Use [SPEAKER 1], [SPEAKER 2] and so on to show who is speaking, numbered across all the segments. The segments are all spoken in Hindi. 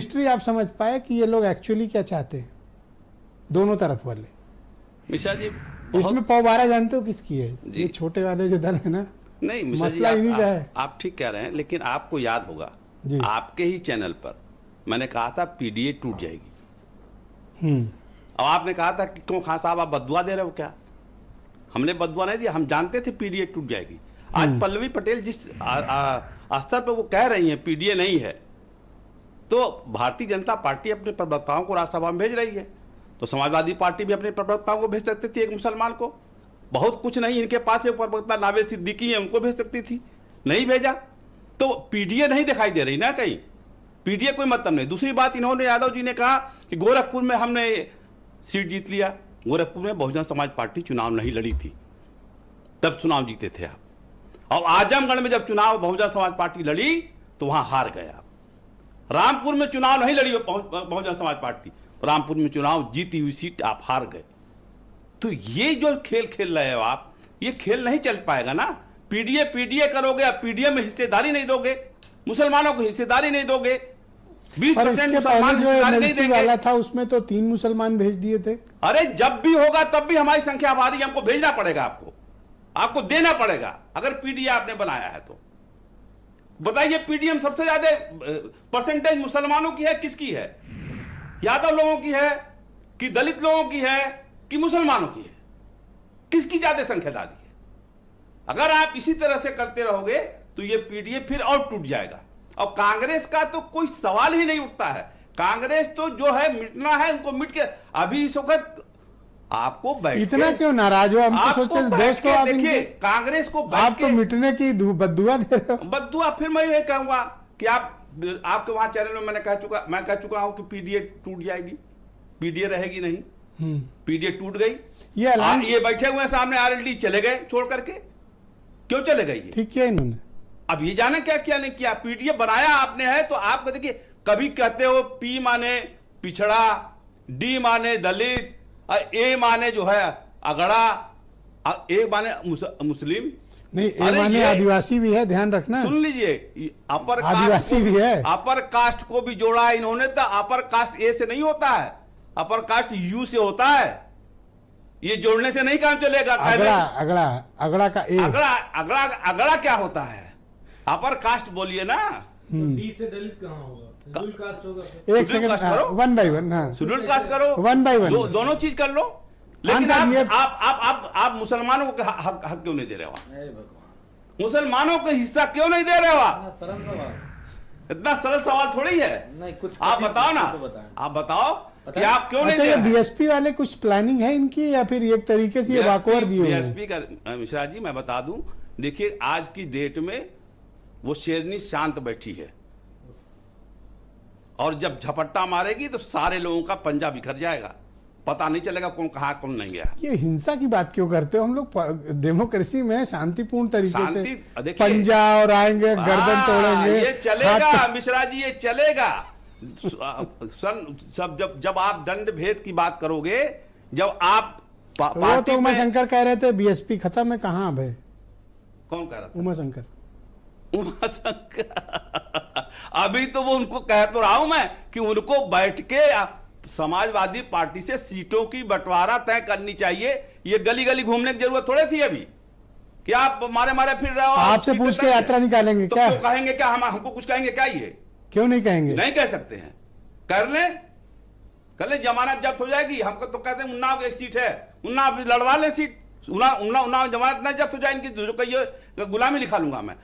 [SPEAKER 1] हिस्ट्री आप समझ पाए कि ये लोग एक्चुअली क्या चाहते हैं, दोनों तरफ वाले।
[SPEAKER 2] मिश्रा जी
[SPEAKER 1] इसमें पौबारा जानते हो किसकी है? ये छोटे वाले जो दल है ना,
[SPEAKER 2] नहीं मिश्रा जी,
[SPEAKER 1] मसला इन्हीं का है।
[SPEAKER 2] आप ठीक कह रहे हैं, लेकिन आपको याद होगा
[SPEAKER 1] जी।
[SPEAKER 2] आपके ही चैनल पर मैंने कहा था पीडीए टूट जाएगी। अब आपने कहा था कि क्यों खान साहब आप बदुआ दे रहे हो क्या? हमने बदुआ नहीं दिया, हम जानते थे पीडीए टूट जाएगी। आज पल्लवी पटेल जिस स्तर पर वो कह रही हैं पीडीए नहीं है, तो भारतीय जनता पार्टी अपने प्रवक्ताओं को राज्यसभा में भेज रही है, तो समाजवादी पार्टी भी अपने प्रवक्ताओं को भेज सकती थी। एक मुसलमान को बहुत कुछ नहीं, इनके पास एक प्रवक्ता नावेद सिद्दीकी है, उनको भेज सकती थी, नहीं भेजा। तो पीडीए नहीं दिखाई दे रही ना कहीं, पीडीए कोई मतलब नहीं। दूसरी बात, इन्होंने यादव जी ने कहा कि गोरखपुर में हमने सीट जीत लिया। गोरखपुर में बहुजन समाज पार्टी चुनाव नहीं लड़ी थी, तब चुनाव जीते थे आप। और आजमगढ़ में जब चुनाव बहुजन समाज पार्टी लड़ी तो वहां हार गए आप। रामपुर में चुनाव नहीं लड़ी बहुजन समाज पार्टी, रामपुर में चुनाव जीती हुई सीट आप हार गए। तो ये जो खेल खेल रहे हो आप, ये खेल नहीं चल पाएगा ना। पीडीए पीडीए करोगे, अब पीडीए में हिस्सेदारी नहीं दोगे, मुसलमानों को हिस्सेदारी नहीं दोगे। 20% मुसलमान हिस्सेदारी नहीं देंगे।
[SPEAKER 1] वाला था उसमें तो 3 मुसलमान भेज दिए थे।
[SPEAKER 2] अरे जब भी होगा तब भी हमारी संख्या भारी है, हमको भेजना पड़ेगा, आपको देना पड़ेगा। अगर पीडीए आपने बनाया है तो बताइए, पीडीएम सबसे ज्यादा परसेंटेज मुसलमानों की है किसकी है? यादव लोगों की है कि दलित लोगों की है कि मुसलमानों की है? किसकी ज्यादा संख्यादारी है? अगर आप इसी तरह से करते रहोगे तो ये पीडीए फिर और टूट जाएगा। और कांग्रेस का तो कोई सवाल ही नहीं उठता है। कांग्रेस तो जो है मिटना है, उनको मिट के अभी इस वक्त आपको
[SPEAKER 1] इतना क्यों नाराज हो? हम तो सोचते दोस्तों, आप
[SPEAKER 2] देखिए कांग्रेस को
[SPEAKER 1] आप तो मिटने की बद्दुआ दे रहे हो।
[SPEAKER 2] बद्दुआ फिर मैं ये कहूंगा कि आपके वहां चैनल में मैं कह चुका हूं कि पीडीए टूट जाएगी, पीडीए रहेगी नहीं। पीडीए टूट गई, ये बैठे हुए सामने आरएलडी चले गए छोड़ करके। क्यों चले गए?
[SPEAKER 1] ठीक किया इन्होंने।
[SPEAKER 2] अब ये जाने क्या किया नहीं किया। पीडीए बनाया आपने है तो आप देखिए, कभी कहते हो पी माने पिछड़ा, डी माने दलित, ए माने जो है अगड़ा, ए माने मुस्लिम,
[SPEAKER 1] नहीं ए माने आदिवासी भी है, ध्यान रखना।
[SPEAKER 2] सुन लीजिए, अपर
[SPEAKER 1] आदिवासी भी है,
[SPEAKER 2] अपर कास्ट को भी जोड़ा है इन्होंने। तो अपर कास्ट ए से नहीं होता है, अपर कास्ट यू से होता है। ये जोड़ने से नहीं काम चलेगा।
[SPEAKER 1] अगड़ा का ए,
[SPEAKER 2] अगड़ा क्या होता है? अपर कास्ट बोलिए ना।
[SPEAKER 3] डी से दलित कहाँ होगा? शेड्यूल कास्ट होगा।
[SPEAKER 1] एक सेकंड, 1 by 1। हाँ,
[SPEAKER 2] शेड्यूल कास्ट करो,
[SPEAKER 1] 1 by 1
[SPEAKER 2] दोनों चीज कर लो। लेकिन आप मुसलमानों को हक क्यों नहीं दे रहे हो? मुसलमानों को हिस्सा क्यों नहीं दे रहे हो आप?
[SPEAKER 3] सरल सवाल,
[SPEAKER 2] इतना सरल सवाल थोड़ी है।
[SPEAKER 3] नहीं, कुछ
[SPEAKER 2] आप बताओ ना, आप बताओ कि आप क्यों नहीं दे रहे?
[SPEAKER 1] बीएसपी वाले कुछ प्लानिंग है इनकी, या फिर एक तरीके से ये वाकओवर दिए?
[SPEAKER 2] बीएसपी का मिश्रा जी मैं बता दूं, देखिए आज की डेट में वो शेरनी शांत बैठी है, और जब झपट्टा मारेगी तो सारे लोगों का पंजा बिखर जाएगा, पता नहीं चलेगा कौन कहां कौन नहीं गया।
[SPEAKER 1] ये हिंसा की बात क्यों करते हो? हम लोग डेमोक्रेसी में शांतिपूर्ण तरीके से पंजा और आएंगे, गर्दन तोड़ेंगे,
[SPEAKER 2] ये चलेगा मिश्रा जी, ये चलेगा। जब आप दंड भेद की बात करोगे, जब आप
[SPEAKER 1] वो तो उमा शंकर कह रहे थे बीएसपी खत्म है, कहाँ अब है?
[SPEAKER 2] कौन कह रहा था?
[SPEAKER 1] उमा शंकर।
[SPEAKER 2] अभी तो वो उनको कह तो रहा हूं मैं कि उनको बैठ के समाजवादी पार्टी से सीटों की बंटवारा तय करनी चाहिए। ये गली गली घूमने की जरूरत थोड़ी थी अभी कि आप मारे मारे फिर रहे हो।
[SPEAKER 1] आपसे पूछ के यात्रा निकालेंगे
[SPEAKER 2] तो
[SPEAKER 1] क्या?
[SPEAKER 2] क्यों कहेंगे क्या? हमको कुछ कहेंगे क्या? ये
[SPEAKER 1] क्यों नहीं कहेंगे?
[SPEAKER 2] नहीं कह सकते हैं, कर ले, जमानत जब्त हो जाएगी। हमको तो कहते हैं उन्नाव एक सीट है, उन्नाव लड़वा ले सीट, उन्नाव जमानत नहीं जब्त हो जाए इनकी, जो कहिए गुलामी लिखा लूंगा मैं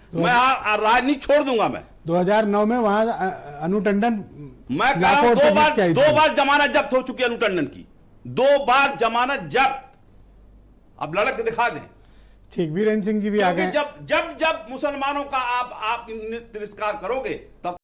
[SPEAKER 2] राजनीति छोड़ दूंगा मैं।
[SPEAKER 1] 2009 में वहां अनु टंडन,
[SPEAKER 2] मैं कह रहा हूं 2 बार जमानत जब्त हो चुकी है अनु टंडन की, 2 बार जमानत जब्त। अब लड़क दिखा दें।
[SPEAKER 1] ठीक, वीरेंद्र सिंह जी भी आ गए।
[SPEAKER 2] जब मुसलमानों का आप तिरस्कार करोगे तब